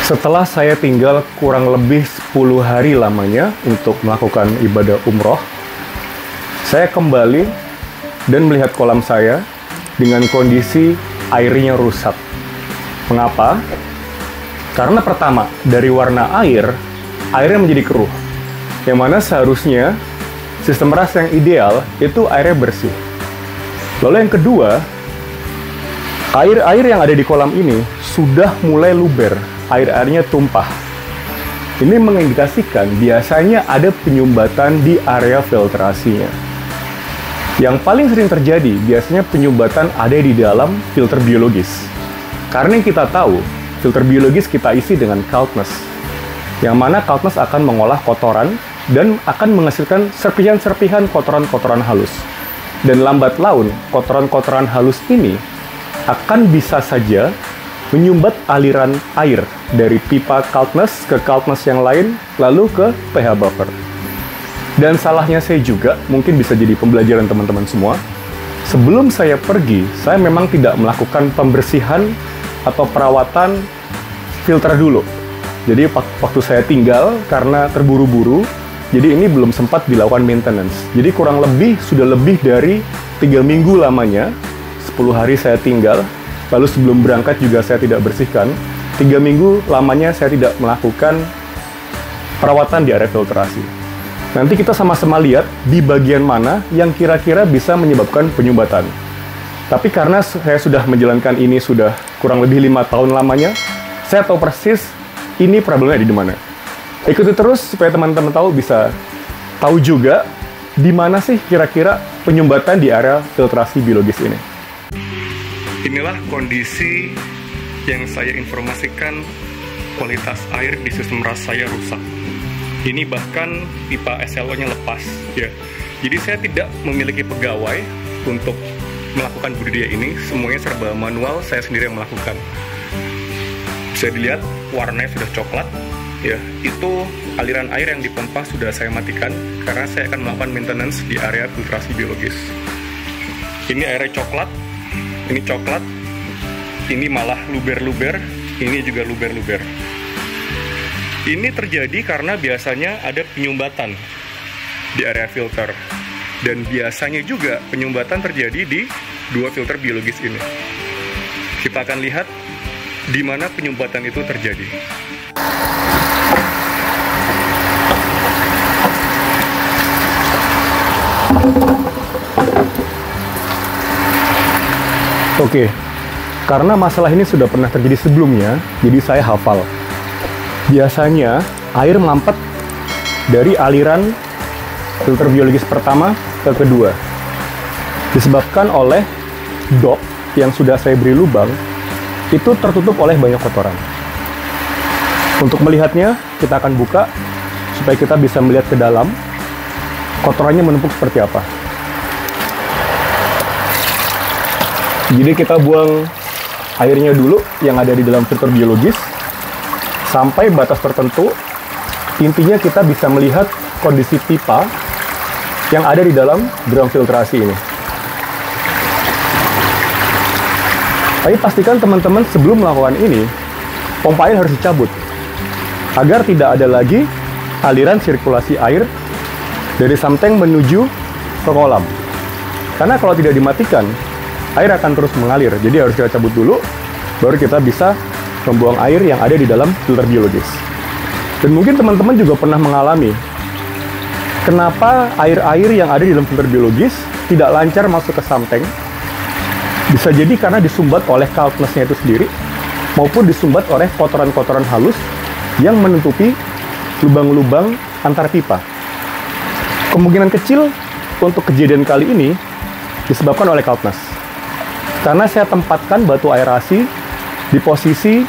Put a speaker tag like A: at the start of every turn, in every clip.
A: Setelah saya tinggal kurang lebih 10 hari lamanya untuk melakukan ibadah umroh, saya kembali dan melihat kolam saya dengan kondisi airnya rusak. Mengapa? Karena pertama, dari warna airnya menjadi keruh. Yang mana seharusnya sistem ras yang ideal itu airnya bersih. Lalu yang kedua, air yang ada di kolam ini sudah mulai luber, air-airnya tumpah. Ini mengindikasikan biasanya ada penyumbatan di area filtrasinya. Yang paling sering terjadi biasanya penyumbatan ada di dalam filter biologis. Karena yang kita tahu, filter biologis kita isi dengan Kaltnesh, yang mana Kaltnesh akan mengolah kotoran dan akan menghasilkan serpihan-serpihan kotoran-kotoran halus. Dan lambat laun, kotoran-kotoran halus ini akan bisa saja menyumbat aliran air dari pipa Kaltnesh ke Kaltnesh yang lain, lalu ke pH buffer. Dan salahnya saya juga, mungkin bisa jadi pembelajaran teman-teman semua, sebelum saya pergi, saya memang tidak melakukan pembersihan atau perawatan filter dulu. Jadi waktu saya tinggal, karena terburu-buru, jadi ini belum sempat dilakukan maintenance. Jadi kurang lebih, sudah lebih dari 3 minggu lamanya, 10 hari saya tinggal, lalu sebelum berangkat juga saya tidak bersihkan. 3 minggu lamanya saya tidak melakukan perawatan di area filtrasi. Nanti kita sama-sama lihat di bagian mana yang kira-kira bisa menyebabkan penyumbatan. Tapi karena saya sudah menjalankan ini sudah kurang lebih 5 tahun lamanya, saya tahu persis ini problemnya di mana. Ikuti terus supaya teman-teman bisa tahu juga di mana sih kira-kira penyumbatan di area filtrasi biologis ini. Inilah kondisi yang saya informasikan, kualitas air di sistem ras saya rusak. Ini bahkan pipa SLO-nya lepas, ya. Jadi saya tidak memiliki pegawai untuk melakukan budidaya ini, semuanya serba manual, saya sendiri yang melakukan. Bisa dilihat warnanya sudah coklat, ya. Itu aliran air yang dipompa sudah saya matikan karena saya akan melakukan maintenance di area filtrasi biologis. Ini airnya coklat. Ini coklat, ini malah luber-luber, ini juga luber-luber. Ini terjadi karena biasanya ada penyumbatan di area filter. Dan biasanya juga penyumbatan terjadi di 2 filter biologis ini. Kita akan lihat di mana penyumbatan itu terjadi. Oke, karena masalah ini sudah pernah terjadi sebelumnya, jadi saya hafal. Biasanya air melampet dari aliran filter biologis pertama ke kedua. Disebabkan oleh dop yang sudah saya beri lubang, itu tertutup oleh banyak kotoran. Untuk melihatnya, kita akan buka supaya kita bisa melihat ke dalam kotorannya menumpuk seperti apa. Jadi kita buang airnya dulu yang ada di dalam filter biologis sampai batas tertentu. Intinya kita bisa melihat kondisi pipa yang ada di dalam drum filtrasi ini. Tapi pastikan teman-teman sebelum melakukan ini, pompa air harus dicabut agar tidak ada lagi aliran sirkulasi air dari samteng menuju ke kolam. Karena kalau tidak dimatikan, air akan terus mengalir, jadi harus kita cabut dulu, baru kita bisa membuang air yang ada di dalam filter biologis. Dan mungkin teman-teman juga pernah mengalami, kenapa air-air yang ada di dalam filter biologis tidak lancar masuk ke samteng? Bisa jadi karena disumbat oleh Kaltnesh-nya itu sendiri, maupun disumbat oleh kotoran-kotoran halus yang menutupi lubang-lubang antar pipa. Kemungkinan kecil untuk kejadian kali ini disebabkan oleh Kaltnesh. Karena saya tempatkan batu aerasi di posisi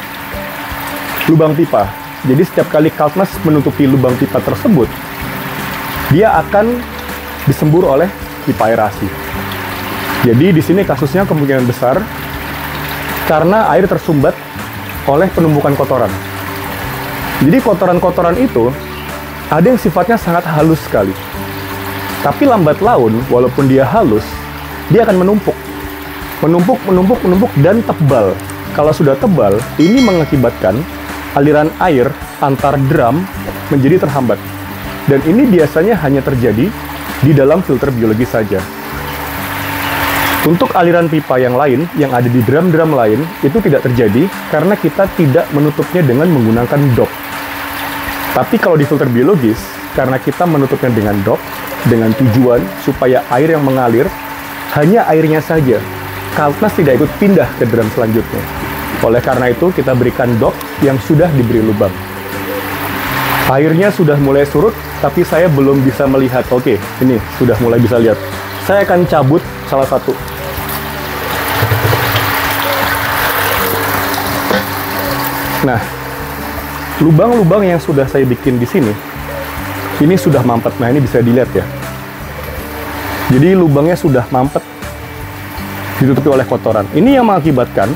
A: lubang pipa. Jadi setiap kali Kaltnesh menutupi lubang pipa tersebut, dia akan disembur oleh pipa aerasi. Jadi di sini kasusnya kemungkinan besar karena air tersumbat oleh penumpukan kotoran. Jadi kotoran-kotoran itu ada yang sifatnya sangat halus sekali. Tapi lambat laun, walaupun dia halus, dia akan menumpuk. Menumpuk, dan tebal. Kalau sudah tebal, ini mengakibatkan aliran air antar drum menjadi terhambat. Dan ini biasanya hanya terjadi di dalam filter biologis saja. Untuk aliran pipa yang lain, yang ada di drum-drum lain, itu tidak terjadi karena kita tidak menutupnya dengan menggunakan dop. Tapi kalau di filter biologis, karena kita menutupnya dengan dop, dengan tujuan supaya air yang mengalir, hanya airnya saja. Kaltnas tidak ikut pindah ke drum selanjutnya. Oleh karena itu, kita berikan dop yang sudah diberi lubang. Airnya sudah mulai surut, tapi saya belum bisa melihat. Oke, ini sudah mulai bisa lihat. Saya akan cabut salah satu. Nah, lubang-lubang yang sudah saya bikin di sini, ini sudah mampet. Nah, ini bisa dilihat ya. Jadi lubangnya sudah mampet, ditutupi oleh kotoran. Ini yang mengakibatkan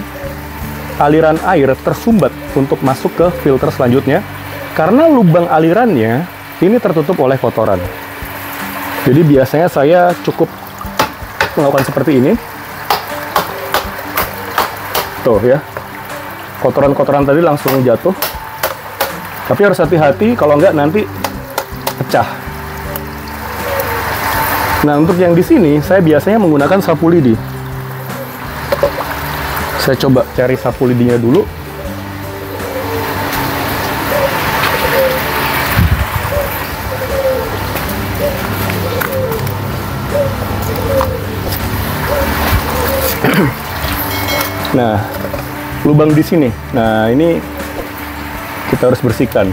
A: aliran air tersumbat untuk masuk ke filter selanjutnya, karena lubang alirannya ini tertutup oleh kotoran. Jadi biasanya saya cukup melakukan seperti ini. Tuh ya, kotoran-kotoran tadi langsung jatuh. Tapi harus hati-hati, kalau enggak nanti pecah. Nah, untuk yang di sini saya biasanya menggunakan sapu lidi. Saya coba cari sapu lidinya dulu. Nah, lubang di sini. Nah, ini kita harus bersihkan.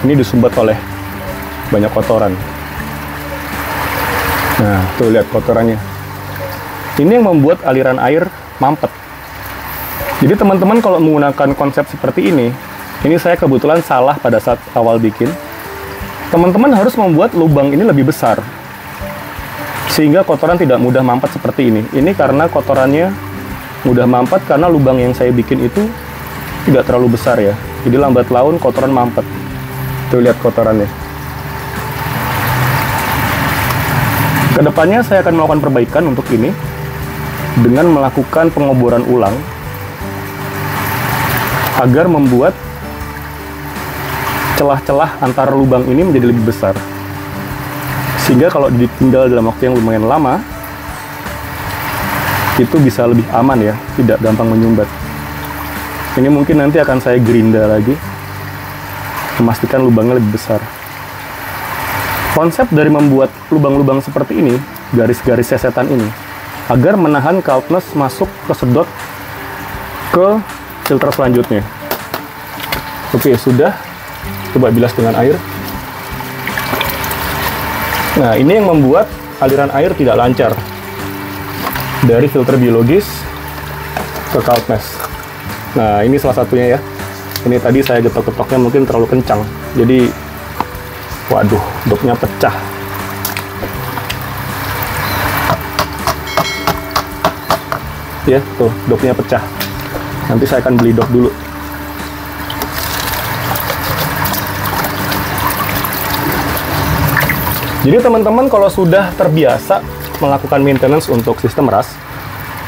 A: Ini disumbat oleh banyak kotoran. Nah, tuh lihat kotorannya. Ini yang membuat aliran air mampet. Jadi teman-teman kalau menggunakan konsep seperti ini saya kebetulan salah pada saat awal bikin. Teman-teman harus membuat lubang ini lebih besar, sehingga kotoran tidak mudah mampet seperti ini. Ini karena kotorannya mudah mampet karena lubang yang saya bikin itu tidak terlalu besar ya. Jadi lambat laun kotoran mampet. Tuh lihat kotorannya. Kedepannya saya akan melakukan perbaikan untuk ini dengan melakukan pengoboran ulang agar membuat celah-celah antar lubang ini menjadi lebih besar, sehingga kalau ditinggal dalam waktu yang lumayan lama itu bisa lebih aman ya, tidak gampang menyumbat. Ini mungkin nanti akan saya gerinda lagi, memastikan lubangnya lebih besar. Konsep dari membuat lubang-lubang seperti ini, garis-garis sesetan ini, agar menahan kaltnas masuk ke sedot ke filter selanjutnya. Oke, sudah. Coba bilas dengan air. Nah, ini yang membuat aliran air tidak lancar dari filter biologis ke kaltnas. Nah, ini salah satunya ya. Ini tadi saya getok-getoknya mungkin terlalu kencang. Jadi, waduh, dopnya pecah. Ya, tuh, dopnya pecah. Nanti saya akan beli dop dulu. Jadi teman-teman kalau sudah terbiasa melakukan maintenance untuk sistem ras,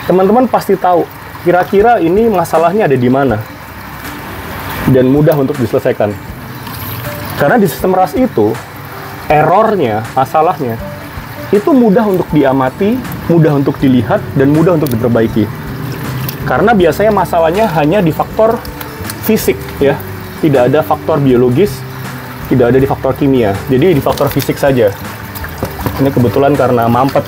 A: teman-teman pasti tahu kira-kira ini masalahnya ada di mana dan mudah untuk diselesaikan. Karena di sistem ras itu errornya, masalahnya itu mudah untuk diamati, mudah untuk dilihat, dan mudah untuk diperbaiki. Karena biasanya masalahnya hanya di faktor fisik ya, tidak ada faktor biologis, tidak ada di faktor kimia, jadi di faktor fisik saja. Ini kebetulan karena mampet.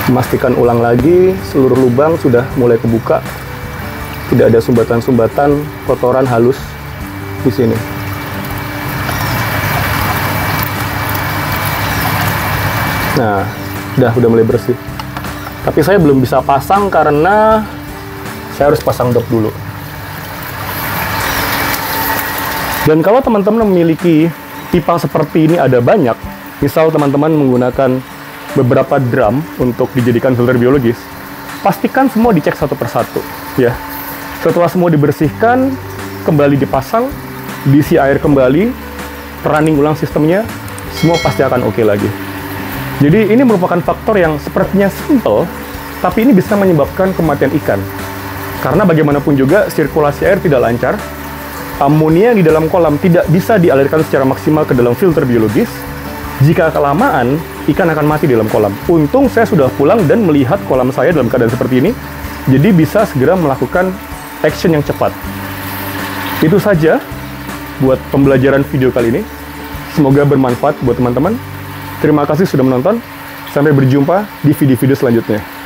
A: Memastikan ulang lagi, seluruh lubang sudah mulai kebuka, tidak ada sumbatan-sumbatan kotoran halus di sini. Nah, udah mulai bersih. Tapi saya belum bisa pasang karena saya harus pasang dop dulu. Dan kalau teman-teman memiliki pipa seperti ini ada banyak, misal teman-teman menggunakan beberapa drum untuk dijadikan filter biologis, pastikan semua dicek satu persatu ya. Setelah semua dibersihkan, kembali dipasang, diisi air kembali, running ulang sistemnya, semua pasti akan oke lagi. Jadi ini merupakan faktor yang sepertinya simple, tapi ini bisa menyebabkan kematian ikan. Karena bagaimanapun juga sirkulasi air tidak lancar, amonia yang di dalam kolam tidak bisa dialirkan secara maksimal ke dalam filter biologis. Jika kelamaan, ikan akan mati di dalam kolam. Untung saya sudah pulang dan melihat kolam saya dalam keadaan seperti ini, jadi bisa segera melakukan action yang cepat. Itu saja buat pembelajaran video kali ini. Semoga bermanfaat buat teman-teman. Terima kasih sudah menonton. Sampai berjumpa di video-video selanjutnya.